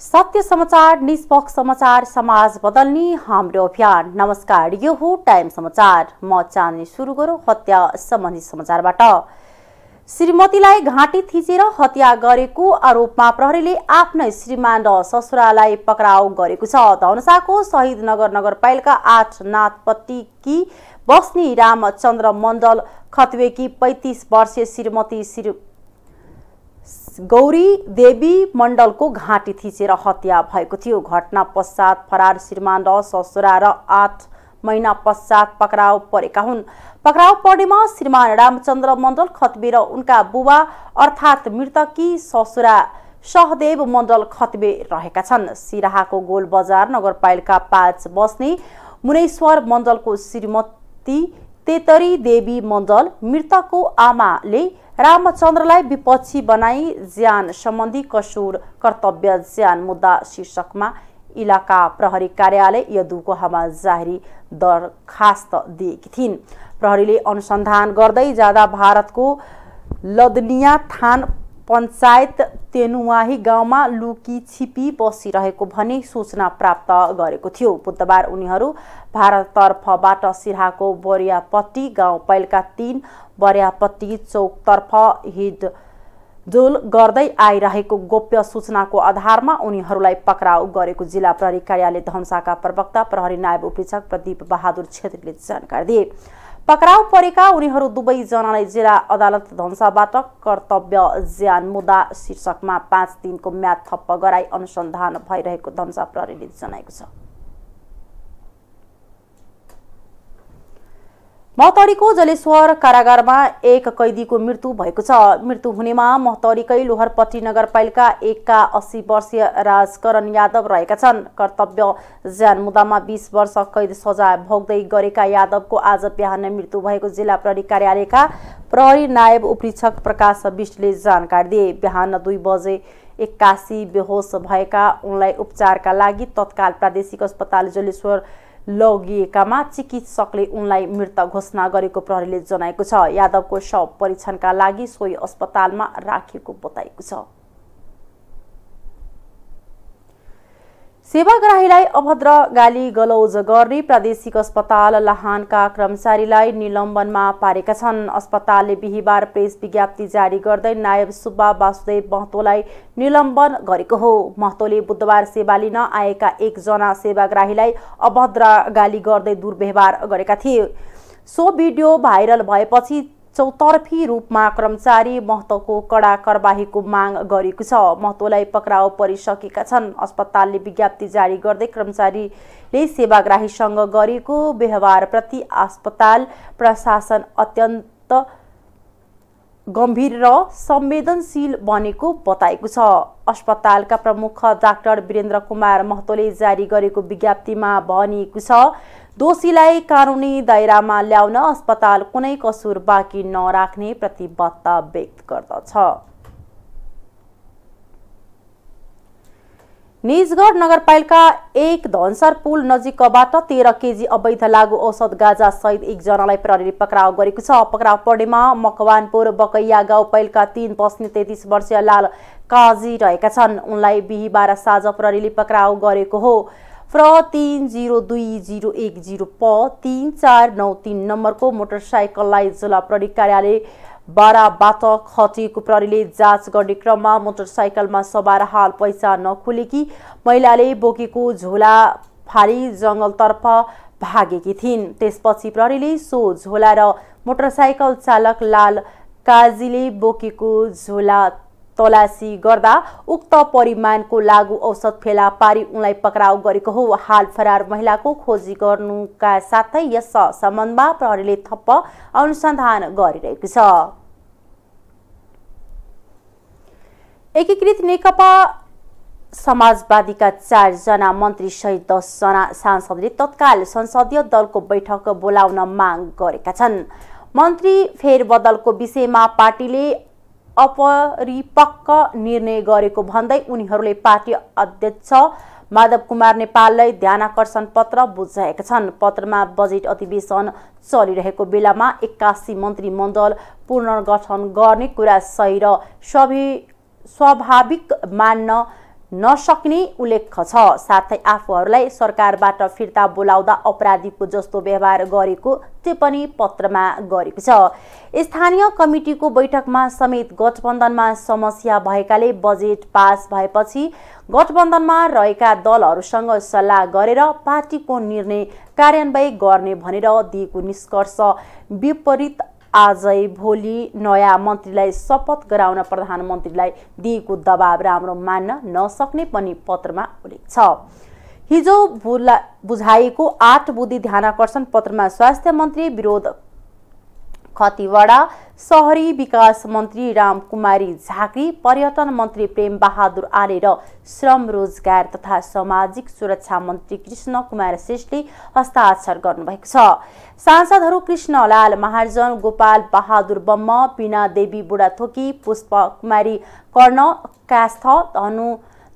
सत्य समाचार, निष्पक्ष समाचार, समाज बदल्ने हाम्रो अभियान। नमस्कार, यो हो टाइम समाचार। म चाँदनी सुरु गरौँ हत्या सम्बन्धी समाचारबाट। श्रीमतीलाई घाँटी थिचेर हत्या गरेको आरोपमा प्रहरीले आफ्नै श्रीमान र ससुरालाई पक्राउ गरेको छ। धनुषाको शहीद नगरपालिका 8 नाथपट्टीकी बस्ने रामचन्द्र मण्डल खतवेकी 35 वर्षीय श्रीमती गौरी देवी मण्डलको घाँटी थिचेर हत्या भएको थियो। घटना पश्चात फरार श्रीमान र ससुरा र 8 महिना पश्चात पक्राउ परेका हुन्। पक्राउ पर्नेमा श्रीमान रामचन्द्र मण्डल खतवे र उनका बुबा अर्थात् मृतकी ससुरा सहदेव मण्डल खतवे रहेका छन्। सिराहाको गोलबजार नगरपालिका 5 बस्ने मुनेश्वर मण्डलको श्रीमती तेतरी देवी मण्डल मृतकको आमाले रामचन्द्रलाई विपक्षी बनाई ज्यान सम्बन्धी कसुर कर्तव्य ज्यान मुद्दा शीर्षकमा इलाका प्रहरी कार्यालय यदुकोहामा जाहेरी दरखास्त दिएकी थिइन्। प्रहरीले अनुसन्धान गर्दै जाँदा भारतको लदनिया थान पञ्चायत तेनुवाही गाउँमा लुकी छिपी बसिरहेको भन्ने सूचना प्राप्त गरेको थियो। बुधबार उनीहरू भारततर्फबाट सिराहाको बरियापट्टी गाउँपालिका 3 बरियापट्टी चौकतर्फ हिँडडुल गर्दै आइरहेको गोप्य सूचनाको आधारमा उनीहरूलाई पक्राउ गरेको जिल्ला प्रहरी कार्यालय धनुषाका प्रवक्ता प्रहरी नायब उपरीक्षक प्रदीप बहादुर छेत्रीले जानकारी दिए। पक्राउ परेका उनीहरू दुवै जनालाई जिल्ला अदालत धनुषाबाट कर्तव्य ज्यान मुद्दा शीर्षकमा 5 दिनको म्याद थप्प गराई अनुसन्धान भइरहेको धनुषा प्रहरीले जनाएको छ। महतौरीको जलेश्वर कारागारमा एक कैदीको मृत्यु भएको छ। मृत्यु हुनेमा महतौरीकै लोहरपट्टी नगरपालिका 1 का 80 वर्षीय राजकरण यादव रहेका छन्। कर्तव्य ज्यान मुद्दामा 20 वर्ष कैद सजाय भोग्दै गरेका यादवको आज बिहान मृत्यु भएको जिल्ला प्रहरी कार्यालयका प्रहरी नायब उपरीक्षक प्रकाश विष्टले जानकारी दिए। बिहान 2 बजे 81 बेहोस भएका उनलाई उपचारका लागि तत्काल प्रादेशिक अस्पताल जलेश्वर लगिएकामा चिकित्सकले उनलाई मृत घोषणा गरेको प्रहरीले जनाएको छ। यादवको शव परीक्षणका लागि सोही अस्पतालमा राखिएको बताएको छ। सेवाग्राहीलाई अभद्र गाली गलौज गर्ने प्रादेशिक अस्पताल लाहानका कर्मचारीलाई निलम्बनमा पारेका छन्। अस्पतालले बिहीबार प्रेस विज्ञप्ति जारी गर्दै नायब सुब्बा वासुदेव महतोलाई निलम्बन गरेको हो। महतोले बुधबार सेवा लिन आएका 1 जना सेवाग्राहीलाई अभद्र गाली गर्दै दुर्व्यवहार गरेका थिए। सो भिडियो भाइरल भएपछि चौतर्फी रूपमा कर्मचारी महतोको कडा कारबाहीको माग गरेको छ। महतोलाई पक्राउ परिसकेका छन्। अस्पतालले विज्ञप्ति जारी गर्दै कर्मचारीले सेवाग्राहीसँग गरेको व्यवहारप्रति अस्पताल प्रशासन अत्यन्त गम्भीर र संवेदनशील बनेको बताएको छ। अस्पतालका प्रमुख डाक्टर वीरेन्द्र कुमार महतोले जारी गरेको विज्ञप्तिमा भनिएको छ, दोषीलाई कानुनी दायरामा ल्याउन अस्पताल कुनै कसुर बाँकी नराख्ने प्रतिबद्धता व्यक्त गर्दछ। निजगढ नगरपालिका 1 धनसर पुल नजिकबाट 13 केजी अवैध लागु औषध गाँजा सहित 1 जनालाई प्रहरीले पक्राउ गरेको छ। पक्राउ पर्नेमा मकवानपुर बकैया गाउँपालिका 3 बस्ने 33 वर्षीय लाल काजी रहेका छन्। उनलाई बिहीबार साँझ प्रहरीले पक्राउ गरेको हो। फ्र 302010 प 3493 नम्बरको मोटरसाइकललाई जिल्ला प्रहरी कार्यालय बाराबाट खटिएको प्रहरीले जाँच गर्ने क्रममा मोटरसाइकलमा सवार हाल पहिचान नखुलेकी महिलाले बोकेको झोला फाली जंगलतर्फ भागेकी थिइन्। त्यसपछि प्रहरीले सो झोला र मोटरसाइकल चालक लाल काजीले बोकेको झोला तलासी गर्दा उक्त परिमाणको लागु औषध फेला पारी उनलाई पक्राउ गरेको हो। हाल फरार महिलाको खोजी गर्नुका साथै यस सम्बन्धमा प्रहरीले थप्प अनुसन्धान गरिरहेको छ। एकीकृत नेकपा समाजवादीका 4 जना मन्त्री सहित 10 जना सांसदले तत्काल संसदीय दलको बैठक बोलाउन माग गरेका छन्। मन्त्री फेरबदलको विषयमा पार्टीले अपरिपक्व निर्णय गरेको भन्दै उनीहरूले पार्टी अध्यक्ष माधव कुमार नेपाललाई ध्यानाकर्षण पत्र बुझाएका छन्। पत्रमा बजेट अधिवेशन चलिरहेको बेलामा 81 मन्त्रीमण्डल पुनर्गठन गर्ने कुरा सही र स्वाभाविक मान्न नसक्ने उल्लेख छ। साथै आफूहरूलाई सरकारबाट फिर्ता बोलाउँदा अपराधीको जस्तो व्यवहार गरेको टिप्पणी पत्रमा गरेको छ। स्थानीय कमिटीको बैठकमा समेत गठबन्धनमा समस्या भएकाले बजेट पास भएपछि गठबन्धनमा रहेका दलहरूसँग सल्लाह गरेर पार्टीको निर्णय कार्यान्वयन गर्ने भनेर दिएको निष्कर्ष विपरीत आजै भोलि नयाँ मन्त्रीलाई शपथ गराउन प्रधानमन्त्रीलाई दिएको दबाब राम्रो मान्न नसक्ने पनि पत्रमा उल्लेख छ। हिजो बुझाइएको 8 बुँदी ध्यानाकर्षण पत्रमा स्वास्थ्य मन्त्री विनोद खतिवडा, शहरी विकास मन्त्री रामकुमारी झाँक्री, पर्यटन मन्त्री प्रेम बहादुर आले र श्रम रोजगार तथा सामाजिक सुरक्षा मन्त्री कृष्ण कुमार श्रेष्ठले हस्ताक्षर गर्नुभएको छ। सांसदहरू कृष्णलाल महार्जन, गोपाल बहादुर बम्म, बीना देवी बुढाथोकी, पुष्प कुमारी कर्ण कास्थ,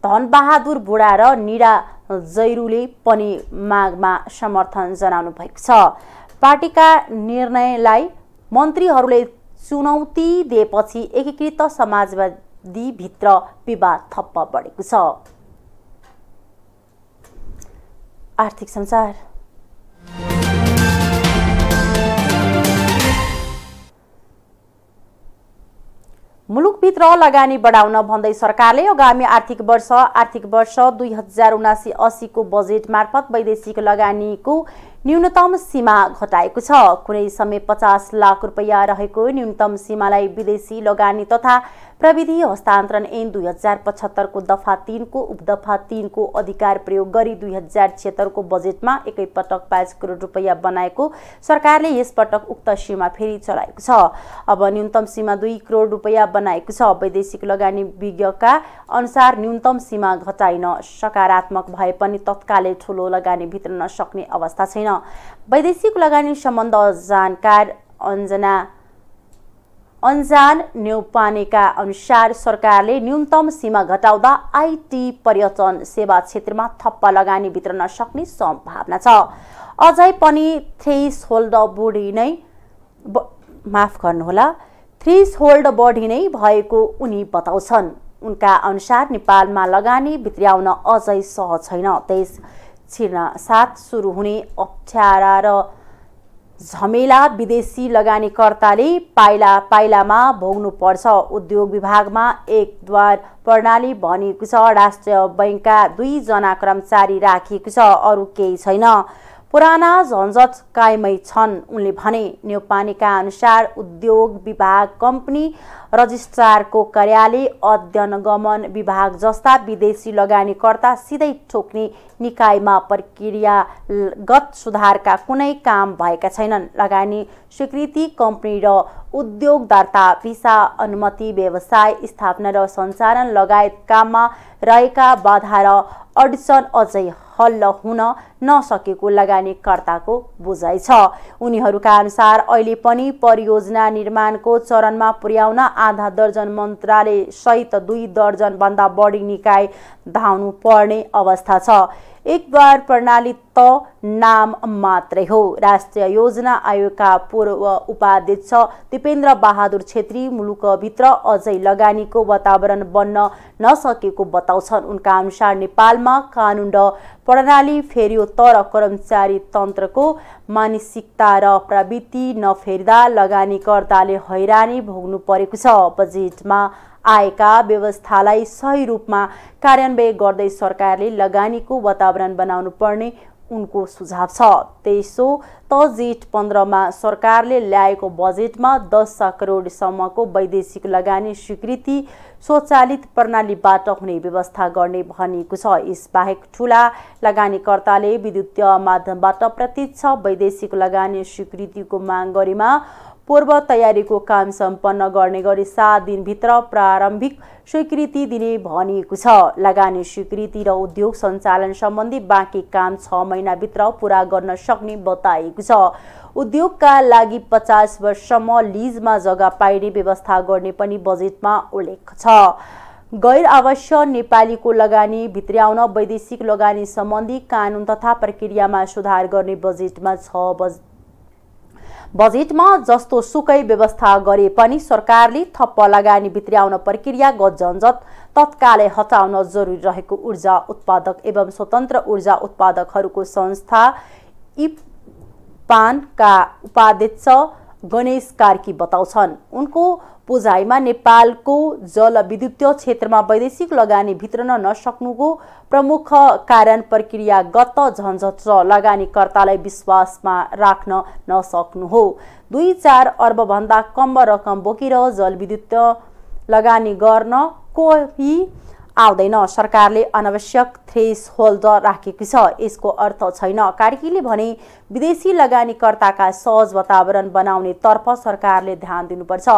धनबहादुर बुढा र निरा जैरूले पनि मागमा समर्थन जनाउनु भएको छ। पार्टीका निर्णयलाई मन्त्रीहरूले चुनौती दिएपछि एकीकृत समाजवादी भित्र विवाद थप्प बढेको छ। आर्थिक समाचार। मुलुकभित्र लगानी बढाउन भन्दै सरकारले आगामी आर्थिक वर्ष 2079-80 को बजेट मार्फत वैदेशिक लगानीको न्यूनतम सीमा घटाएको छ। कुनै समय 50 लाख रुपैयाँ रहेको न्यूनतम सीमालाई विदेशी लगानी तथा प्रविधि हस्तान्तरण ऐन 2075 को दफा 3 को उपदफा 3 को अधिकार प्रयोग गरी 2076 को बजेटमा एकैपटक 5 करोड रुपैयाँ बनाएको सरकारले यसपटक उक्त सीमा फेरि चलाएको छ। अब न्यूनतम सीमा 2 करोड रुपैयाँ बनाएको छ। वैदेशिक लगानी विज्ञका अनुसार न्यूनतम सीमा घटाइन सकारात्मक भए पनि तत्कालै ठूलो लगानी भित्र नसक्ने अवस्था छैन। वैदेशिक लगानी सम्बन्ध जानकार अन्जान न्यौपानेका अनुसार सरकारले न्यूनतम सीमा घटाउँदा आईटी पर्यटन सेवा क्षेत्रमा थप्प लगानी भित्र नसक्ने सम्भावना छ। अझै पनि थ्रेसहोल्ड बढी नै भएको उनी बताउँछन्। उनका अनुसार नेपालमा लगानी भित्र्याउन अझै सहज छैन। देश छिर्न साथ सुरु हुने अप्ठ्यारा र झमेला विदेशी लगानीकर्ताले पाइलामा भोग्नु पर्छ। उद्योग विभागमा एक द्वार प्रणाली भनिएको छ। राष्ट्रिय बैंकका 2 जना कर्मचारी राखिएको छ, अरू केही छैन। पुराना झन्झट कायमै छन् उनले भने। न्यौपानेका अनुसार उद्योग विभाग, कम्पनी रजिस्ट्रारको कार्यालय, अध्ययन गमन विभाग जस्ता विदेशी लगानीकर्ता सिधै ठोक्ने निकायमा प्रक्रियागत सुधारका कुनै काम भएका छैनन्। लगानी स्वीकृति, कम्पनी र उद्योग दर्ता, भिसा, अनुमति, व्यवसाय स्थापना र सञ्चालन लगायत काममा रहेका बाधा र अडचन अझै हल हुन नसकेको लगानीकर्ताको बुझाइ छ। उनीहरूका अनुसार अहिले पनि परियोजना निर्माणको चरणमा पुर्याउन आधा दर्जन मन्त्रालय सहित 2 दर्जन भन्दा बढी निकाय धाउनु पर्ने अवस्था छ। एक द्वार प्रणाली त नाम मात्रै हो। राष्ट्रिय योजना आयोगका पूर्व उपाध्यक्ष दिपेन्द्र बहादुर छेत्री मुलुकभित्र अझै लगानीको वातावरण बन्न नसकेको बताउँछन्। उनका अनुसार नेपालमा कानुन र प्रणाली फेरियो तर कर्मचारी तन्त्रको मानसिकता र प्रवृत्ति नफेर्दा लगानीकर्ताले हैरानी भोग्नु परेको छ। बजेटमा आएका व्यवस्थालाई सही रूपमा कार्यान्वयन गर्दै सरकारले लगानीको वातावरण बनाउनु पर्ने उनको सुझाव छ। त्यसो त जेठ 15 मा सरकारले ल्याएको बजेटमा 10 करोडसम्मको वैदेशिक लगानी स्वीकृति स्वचालित प्रणालीबाट हुने व्यवस्था गर्ने भनिएको छ। यसबाहेक ठूला लगानीकर्ताले विद्युतीय माध्यमबाट प्रत्यक्ष वैदेशिक लगानी स्वीकृतिको माग गरेमा पूर्व तयारीको काम सम्पन्न गर्ने गरी 7 दिनभित्र प्रारम्भिक स्वीकृति दिने भनिएको छ। लगानी स्वीकृति र उद्योग सञ्चालन सम्बन्धी बाँकी काम 6 महिनाभित्र पूरा गर्न सक्ने बताइएको छ। उद्योगका लागि 50 वर्षसम्म लिजमा जग्गा पाइने व्यवस्था गर्ने पनि बजेटमा उल्लेख छ। गैर आवश्यक नेपालीको लगानी भित्र्याउन वैदेशिक लगानी सम्बन्धी कानुन तथा प्रक्रियामा सुधार गर्ने बजेटमा बजेटमा जस्तो सुकै व्यवस्था गरे पनि सरकारले थप लगानी भित्र्याउन प्रक्रियागत झन्झट तत्कालै हटाउन जरुरी रहेको ऊर्जा उत्पादक एवं स्वतन्त्र ऊर्जा उत्पादकहरूको संस्था इप्पानका उपाध्यक्ष गणेश कार्की बताउँछन्। उनको बुझाइमा नेपालको जलविद्युतीय क्षेत्रमा वैदेशिक लगानी भित्रन नसक्नुको प्रमुख कारण प्रक्रियागत झन्झट र लगानीकर्तालाई विश्वासमा राख्न नसक्नु हो। 2-4 अर्बभन्दा कम रकम बोकेर जलविद्युत लगानी गर्न कोही आउँदैन। सरकारले अनावश्यक थ्रेसहोल्ड राखेको छ, यसको अर्थ छैन। कार्कीले भने विदेशी लगानीकर्ताका सहज वातावरण बनाउने तर्फ सरकारले ध्यान दिनुपर्छ।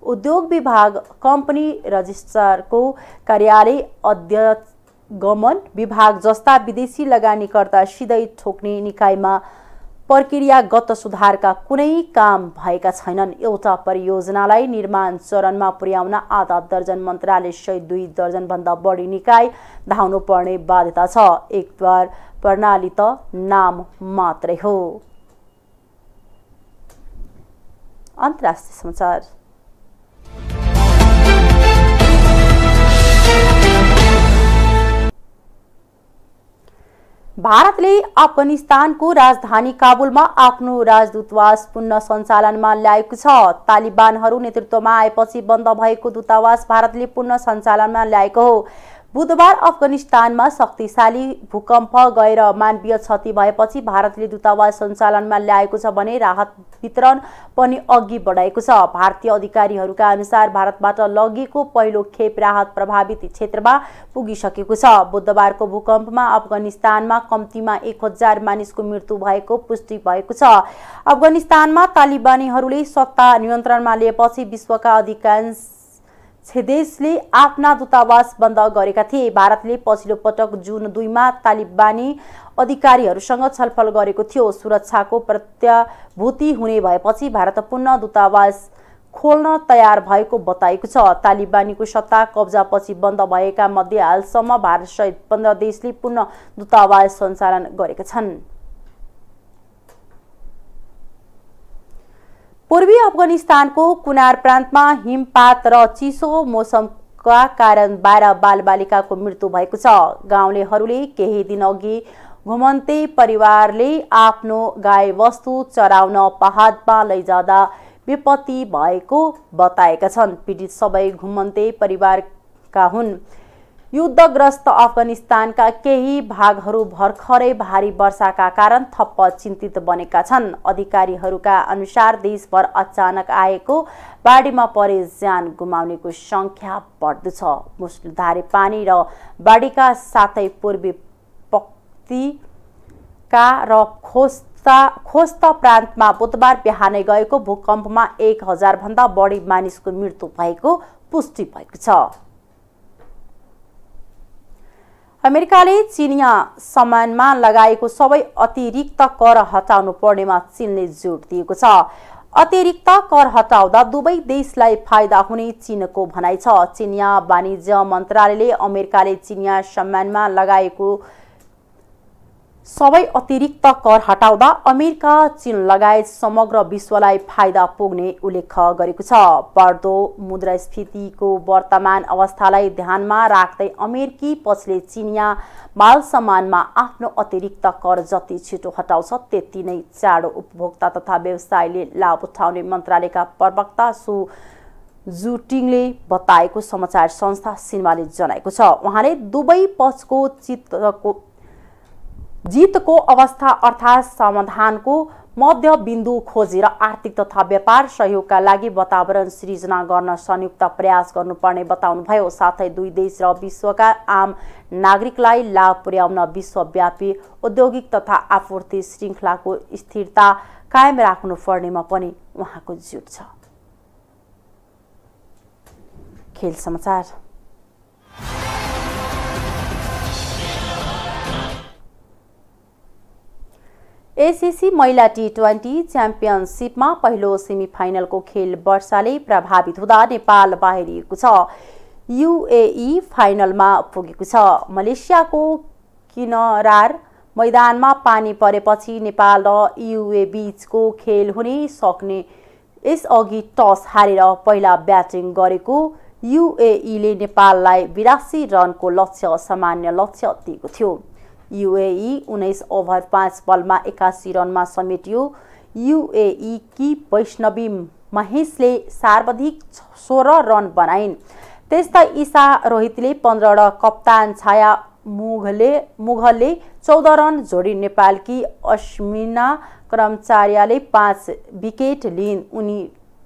उद्योग विभाग, कम्पनी रजिस्ट्रारको कार्यालय, अध्यगमन विभाग जस्ता विदेशी लगानीकर्ता सिधै ठोक्ने निकायमा प्रक्रियागत सुधारका कुनै काम भएका छैनन्। एउटा परियोजनालाई निर्माण चरणमा पुर्याउन आधा दर्जन मन्त्रालय सहित 2 दर्जनभन्दा बढी निकाय धाउनु पर्ने बाध्यता छ। एक द्वार प्रणाली त नाम मात्रै हो। अन्तर्राष्ट्रिय समाचार। भारतले अफगानिस्तानको राजधानी काबुलमा आफ्नो राजदूतावास पुनः सञ्चालनमा ल्याएको छ। तालिबानहरू नेतृत्वमा आएपछि बन्द भएको दूतावास भारतले पुनः सञ्चालनमा ल्याएको हो। बुधबार अफगानिस्तानमा शक्तिशाली भूकम्प गएर मानवीय क्षति भएपछि भारतले दूतावास सञ्चालनमा ल्याएको छ भने राहत वितरण पनि अघि बढाएको छ। भारतीय अधिकारीहरूका अनुसार भारतबाट लगिएको पहिलो खेप राहत प्रभावित क्षेत्रमा पुगिसकेको छ। बुधबारको भूकम्पमा अफगानिस्तानमा कम्तीमा 1000 मानिसको मृत्यु भएको पुष्टि भएको छ। अफगानिस्तानमा तालिबानीहरूले सत्ता नियन्त्रणमा लिएपछि विश्वका अधिकांश देशले आफ्ना दूतावास बन्द गरेका थिए। भारतले पछिल्लो पटक जुन 2 मा तालिबानी अधिकारीहरूसँग छलफल गरेको थियो। सुरक्षाको प्रत्याभूति हुने भएपछि भारत पुनः दूतावास खोल्न तयार भएको बताएको छ। तालिबानीको सत्ता कब्जापछि बन्द भएका मध्ये हालसम्म भारतसहित 15 देशले पुनः दूतावास सञ्चालन गरेका छन्। पूर्वी अफगानिस्तानको कुनार प्रान्तमा हिमपात र चिसो मौसमका कारण 12 बालबालिकाको मृत्यु भएको छ। गाउँलेहरूले केही दिन अघि घुमन्ते परिवारले आफ्नो गाईवस्तु चराउन पहाडमा लैजाँदा विपत्ति भएको बताएका छन्। पीडित सबै घुमन्ते परिवारका हुन्। युद्धग्रस्त अफगानिस्तानका केही भागहरू भर्खरै भारी वर्षाका कारण थप चिन्तित बनेका छन्। अधिकारीहरूका अनुसार देशभर अचानक आएको बाढीमा परे ज्यान गुमाउनेको संख्या बढ्दो छ। मुसलधारे पानी र बाढीका साथै पूर्वी पक्तिका र खोस्त प्रान्तमा बुधबार बिहानै गएको भूकम्पमा 1000 भन्दा बढी मानिसको मृत्यु भएको पुष्टि भएको छ। अमेरिकाले चिनिया सामानमा लगाएको सबै अतिरिक्त कर हटाउनु पर्नेमा चीनले जोड दिएको छ। अतिरिक्त कर हटाउँदा दुवै देशलाई फाइदा हुने चीनको भनाइ छ। चिनिया वाणिज्य मन्त्रालयले अमेरिकाले चिनिया सामानमा लगाएको सबै अतिरिक्त कर हटाउँदा अमेरिका, चीन लगायत समग्र विश्वलाई फाइदा पुग्ने उल्लेख गरेको छ। बढ्दो मुद्रास्फीतिको वर्तमान अवस्थालाई ध्यानमा राख्दै अमेरिकी पक्षले चिनिया माल सामानमा आफ्नो अतिरिक्त कर जति छिटो हटाउँछ त्यति नै चाँडो उपभोक्ता तथा व्यवसायले लाभ उठाउने मन्त्रालयका प्रवक्ता सु जुटिङले बताएको समाचार संस्था सिन्वाले जनाएको छ। उहाँले दुवै पक्षको जीतको अवस्था अर्थात् समाधानको मध्य बिन्दु खोजेर आर्थिक तथा व्यापार सहयोगका लागि वातावरण सृजना गर्न संयुक्त प्रयास गर्नुपर्ने बताउनुभयो। साथै दुई देश र विश्वका आम नागरिकलाई लाभ पुर्याउन विश्वव्यापी औद्योगिक तथा आपूर्ति श्रृङ्खलाको स्थिरता कायम राख्नुपर्नेमा पनि उहाँको जोड छ। खेल समाचार। एसएससी महिला टी20 च्याम्पियनसिपमा पहिलो सेमिफाइनलको खेल वर्षाले प्रभावित हुँदा नेपाल बाहिरिएको छ। यूएई फाइनलमा पुगेको छ। मलेसियाको किनरार मैदानमा पानी परेपछि नेपाल र युए बीचको खेल हुने सक्ने यसअघि टस हारेर पहिला ब्याटिङ गरेको युएईले नेपाललाई 82 रनको लक्ष्य सामान्य लक्ष्य दिएको थियो। युएई 19 ओभर 5 बलमा 81 रनमा समेटियो। युएई की वैष्णवी महेशले सर्वाधिक 16 रन बनाइन्। त्यस्तै ईशा रोहितले 15 र कप्तान छाया मुगलले 14 रन जोडी नेपालकी अश्मिना कर्मचार्यले 5 विकेट लिइन्। उनी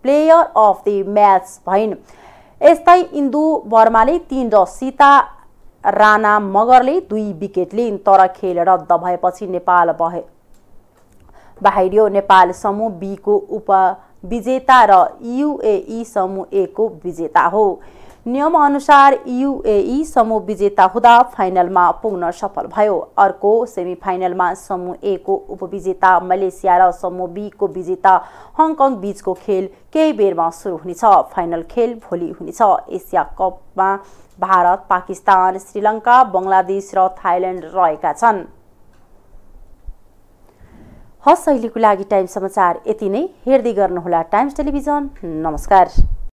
प्लेयर अफ द म्याच भइन्। यस्तै इन्दु वर्माले 3 र सीता राणा मगरले 2 विकेट लिइन्। तर खेल रद्द भएपछि नेपाल बाहिरियो। नेपाल समूह बी को उपविजेता र युएई समूह ए को विजेता हो। नियम अनुसार युएई समूह विजेता हुँदा फाइनलमा पुग्न सफल भयो। अर्को सेमिफाइनलमा समूह ए को उपविजेता मलेसिया र समूह बी को विजेता हङकङ बीचको खेल केही बेरमा सुरु हुनेछ। फाइनल खेल भोलि हुनेछ। एसिया कपमा भारत, पाकिस्तान, श्रीलङ्का, बङ्गलादेश र थाइल्यान्ड रहेका छन्। हस्, अहिलेको लागि टाइम समाचार यति नै। हेर्दै गर्नुहोला टाइम्स टेलिभिजन। नमस्कार।